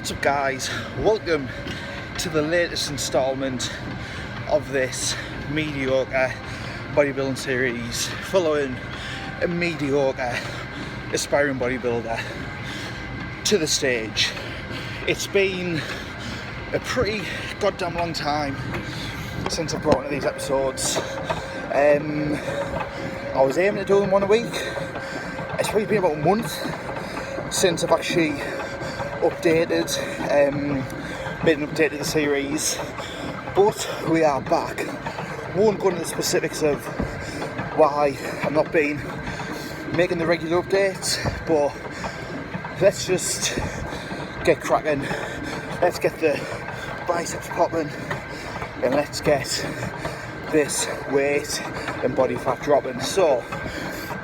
What's up guys, welcome to the latest instalment of this mediocre bodybuilding series following a mediocre aspiring bodybuilder to the stage. It's been a pretty goddamn long time since I've brought one of these episodes. I was aiming to do them one a week. It's probably been about a month since I've actually updated the series, but we are back. Won't go into the specifics of why I've not been making the regular updates, but let's just get cracking. Let's get the biceps popping and let's get this weight and body fat dropping. So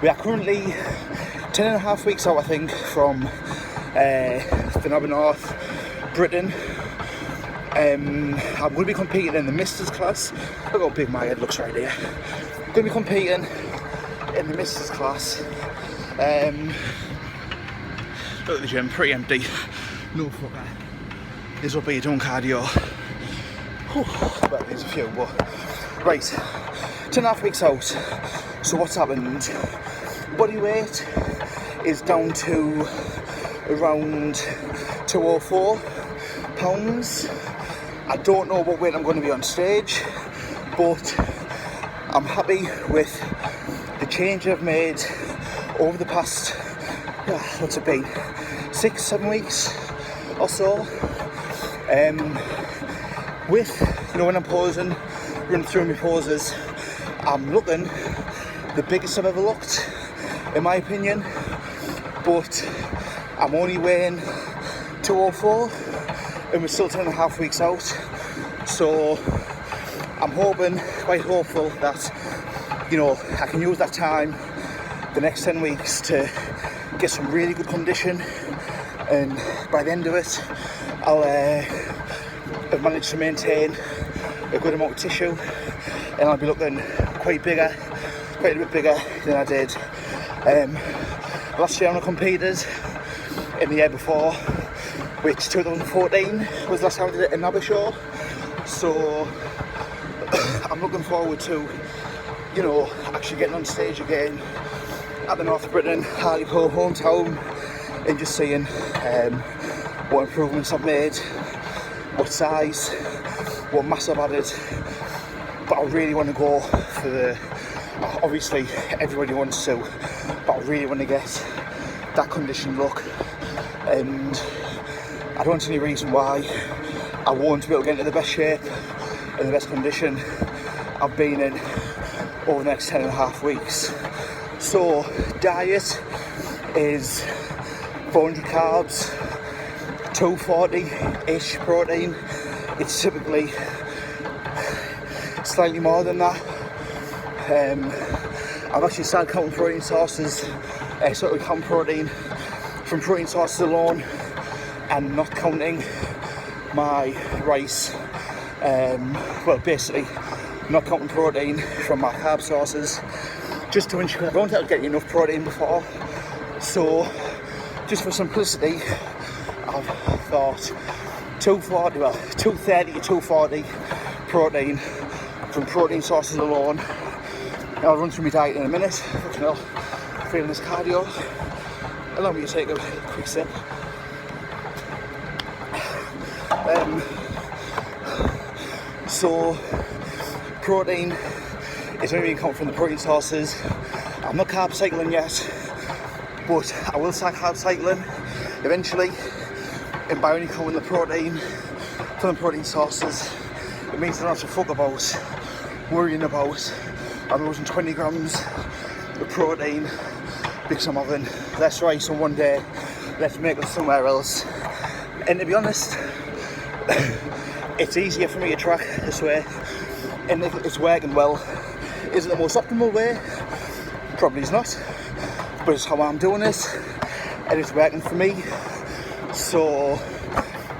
we are currently 10.5 weeks out, I think, from the NABBA North Britain. I'm going to be competing in the Misters class. Look how big my head looks right here. I'm going to be competing in the Misters class. Look at the gym, pretty empty. No fucker is up here doing cardio. Whew, well, there's a few, but right, 10.5 weeks out. So what's happened? Body weight is down to around 204 pounds. I don't know what weight I'm going to be on stage, but I'm happy with the change I've made over the past, what's it been, 6-7 weeks or so. With, when I'm posing, running through my poses, I'm looking the biggest I've ever looked, in my opinion, but I'm only weighing 204 and we're still 10.5 weeks out, so I'm quite hopeful that I can use that time the next 10 weeks to get some really good condition, and by the end of it I'll have managed to maintain a good amount of tissue and I'll be looking quite a bit bigger than I did last year when I competed in the Ep4, which 2014 was the last time I did it in NABBA show. So I'm looking forward to actually getting on stage again at the North Britain Hartlepool hometown and just seeing what improvements I've made, what size, what mass I've added. But I really want to go for the, obviously everybody wants to, but I really want to get that conditioned look, and I don't see any reason why I won't be able to get into the best shape and the best condition I've been in over the next 10.5 weeks. So diet is 400 carbs, 240-ish protein. It's typically slightly more than that. I've actually started counting protein sources, counting protein from protein sources alone and not counting my rice. Basically not counting protein from my carb sources, just to ensure I don't have to get enough protein before. So just for simplicity, I've thought 230 to 240 protein from protein sources alone. I'll run through my diet in a minute. Fucking hell, feeling this cardio. Allow me to take a quick sip. So protein is only being counted from the protein sources. I'm not carb cycling yet, but I will start carb cycling eventually. And by only counting the protein from the protein sources, it means I don't have to fuck about worrying about I'm losing 20 grams of protein because I'm having less rice on one day, let's make it somewhere else. And to be honest, it's easier for me to track this way, and if it's working well. Is it the most optimal way? Probably is not, but it's how I'm doing it and it's working for me. So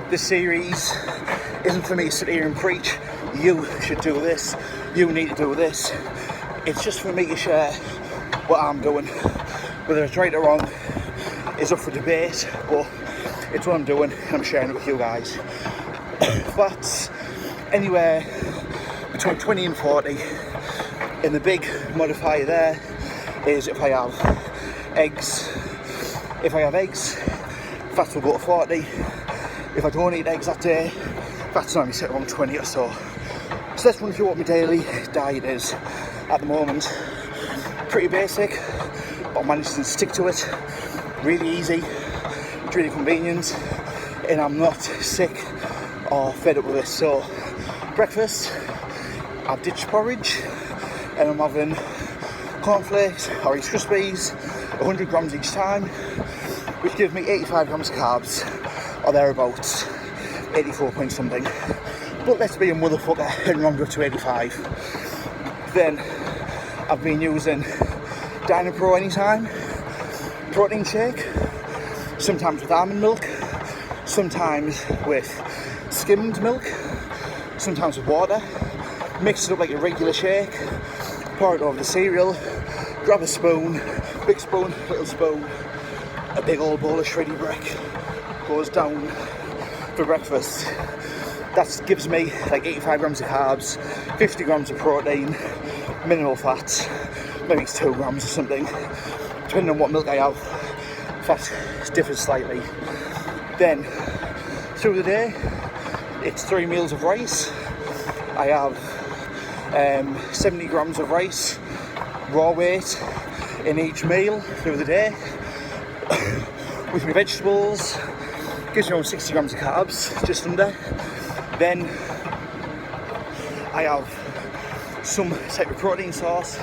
this series isn't for me to sit here and preach, you should do this, you need to do this. It's just for me to share what I'm doing. Whether it's right or wrong is up for debate, but it's what I'm doing and I'm sharing it with you guys. But anywhere between 20 and 40, and the big modifier there is if I have eggs. If I have eggs, fats will go to 40. If I don't eat eggs that day, fats normally sit around 20 or so. So let's run through what my daily diet is at the moment. Pretty basic, but I'm managing to stick to it. Really easy, it's really convenient, and I'm not sick or fed up with it. So breakfast, I've ditched porridge and I'm having cornflakes or Rice Krispies, 100 grams each time, which gives me 85 grams of carbs or thereabouts, 84 point something. But let's be a motherfucker and round up to 85. Then I've been using Dynapro Anytime protein shake, sometimes with almond milk, sometimes with skimmed milk, sometimes with water. Mix it up like a regular shake, pour it over the cereal, grab a spoon, big spoon, little spoon, a big old bowl of shreddy break goes down for breakfast. That gives me like 85 grams of carbs, 50 grams of protein, minimal fats, maybe it's 2 grams or something, depending on what milk I have. Fat differs slightly. Then through the day, it's 3 meals of rice. I have 70 grams of rice, raw weight, in each meal through the day. With my vegetables, gives me around 60 grams of carbs, just under. Then I have some type of protein source,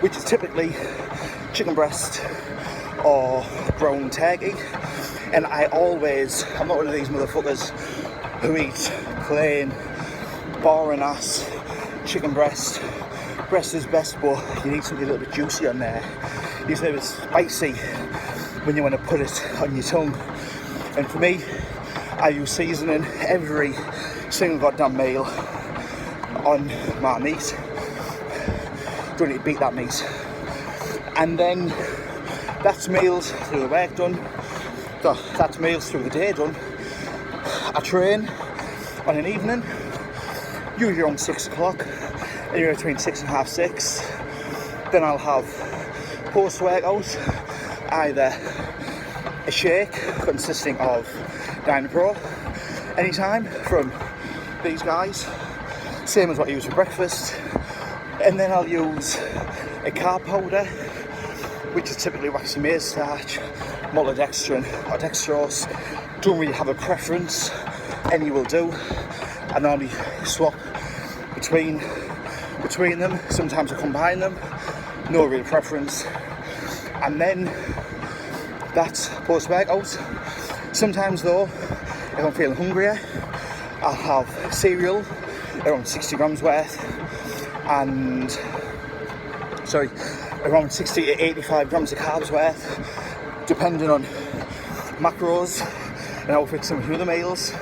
which is typically chicken breast or ground turkey. And I'm not one of these motherfuckers who eat plain, boring ass chicken breast. Breast is best, but you need something a little bit juicy on there. You need something a bit spicy when you want to put it on your tongue. And for me, I use seasoning every single goddamn meal on my meat. Don't need to beat that meat. And then that's meals through the work done. So that's meals through the day done. I train on an evening, usually around 6 o'clock, anywhere between 6 and half 6. Then I'll have post-workout, either a shake consisting of Dynapro Anytime from these guys, same as what I use for breakfast, and then I'll use a carb powder, which is typically waxy maize starch, maltodextrin or dextrose. Don't really have a preference, any will do. I normally swap between them, sometimes I combine them, no real preference. And then that's post-workout. Sometimes though, if I'm feeling hungrier, I'll have cereal, around 60 grams worth, and around 60 to 85 grams of carbs worth, depending on macros and how it fits in with other meals.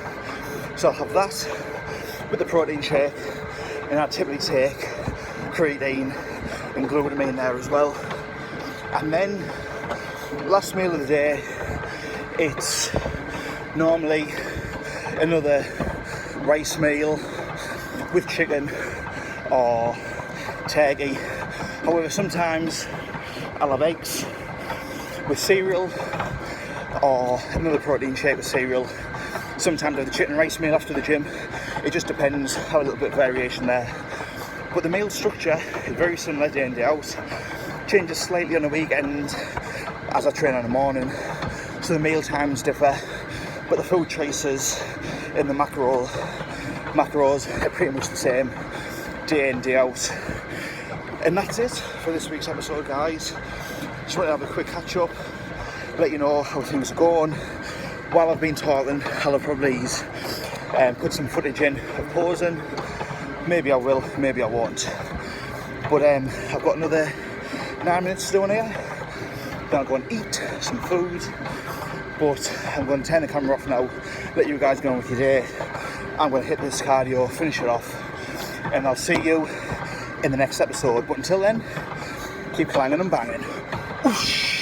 So I'll have that with the protein shake, and I typically take creatine and glutamine there as well. And then last meal of the day, it's normally another rice meal with chicken or turkey. However, sometimes I'll have eggs with cereal or another protein shake with cereal. Sometimes I have the chicken and rice meal after the gym. It just depends, have a little bit of variation there. But the meal structure is very similar day in, day out. Changes slightly on the weekend as I train in the morning, so the meal times differ, but the food choices and the macros are pretty much the same day in, day out. And that's it for this week's episode, guys. Just want to have a quick catch up, let you know how things are going. While I've been talking, I'll probably put some footage in of posing. Maybe I will, maybe I won't. But I've got another 9 minutes to do on here. Then I'll go and eat some food. But I'm going to turn the camera off now, let you guys get on with your day. I'm going to hit this cardio, finish it off, and I'll see you in the next episode. But until then, keep clanging and banging. Oosh.